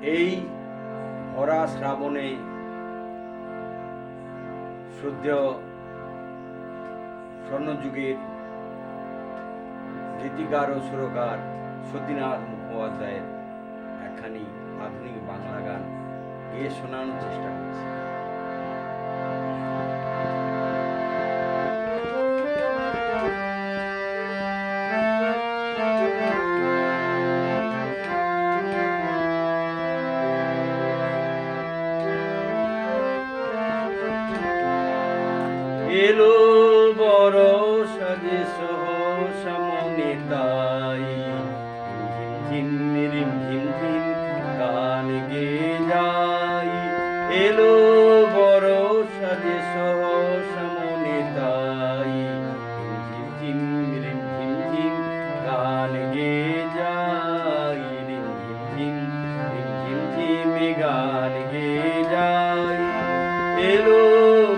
এই ভরা শ্রাবণে শ্রদ্ধেয় স্বর্ণযুগের গীতিকার ও সুরকার সতীনাথ মুখোপাধ্যায়ের একখানি আধুনিক বাংলা গান গেয়ে শোনানোর চেষ্টা করছি। এলো বড় সাজে সহসা মনে তাই ঝিম ঝিম ঝিম ঝিম গান গে যাই। এলো বড় সাজে সহসা মনে তাই ঝিম ঝিম ঝিম ঝিম গান গে যাই। ঝিম ঝিম ঝিম ঝিম গান গে যাই। এলো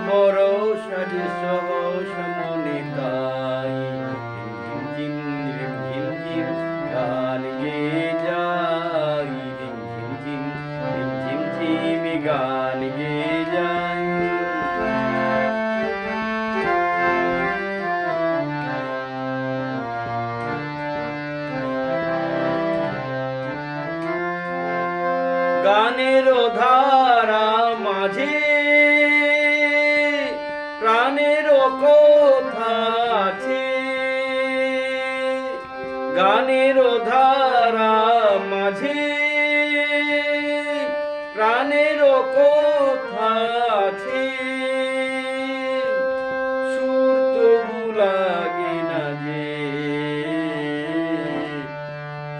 বড় সাজে সহসা মনে তাই ঝিম ঝিম ঝিম ঝিম গান গে যাই। ঝিম ঝিম ঝিম ঝিম গান গে যাই। গানের ধারা মাঝে প্রাণের কথা আছে। গানের ধারা মাঝে প্রাণের কথা আছে। সুর তবু লাগে না যে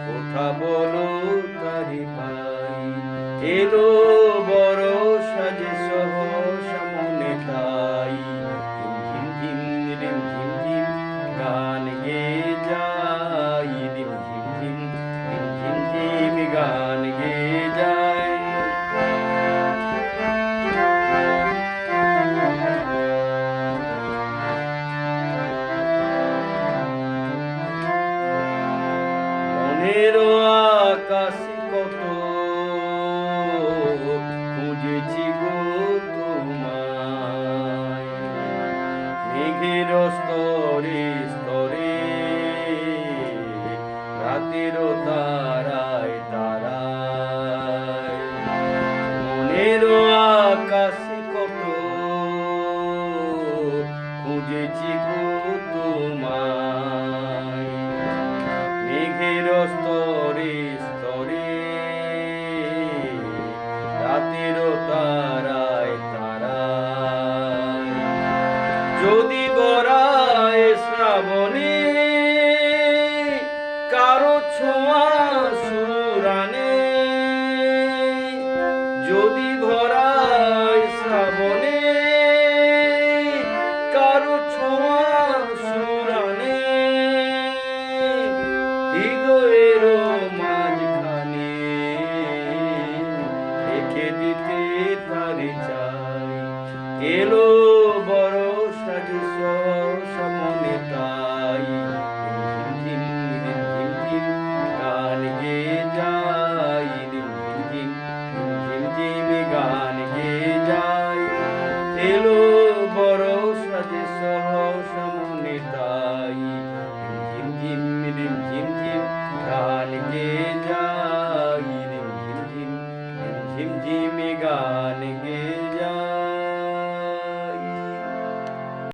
কথা বলো তারি পাই। এলো বড় সাজে সহসা মনে তাই ঝিম ঝিম ঝিম ঝিম গান গে যাই। ঝিম ঝিম ঝিম ঝিম গান গে যাই। মনের আকাশে কত খুঁজেছি গো তোমায়। মেঘের স্তরে স্তরে রাতের তারায় তারায়। মনের আকাশে কত খুঁজেছি গো তোমায়। মেঘের স্তরে স্তরে রাতের তারায় তারায়। যদি বরায় শ্রাবণে কারো ছোঁয়া সুরানে। যদি ভরায় শ্রাবণে কারো ছোঁয়া সুরানে। হৃদয়ের মাঝখানে রেখে দিতে তারি চাই। এলো বড় সাজে সহসা মনে তাই ঝিম ঝিম ঝিম গান গে যাই। ঝিম ঝিম ঝিম গান গে যাই। এলো বড় সাজে সহসা মনে তাই ঝিম ঝিম ঝিম ঝিম গান গে যাই। ঝিম ঝিম ঝিম ঝিম গান গে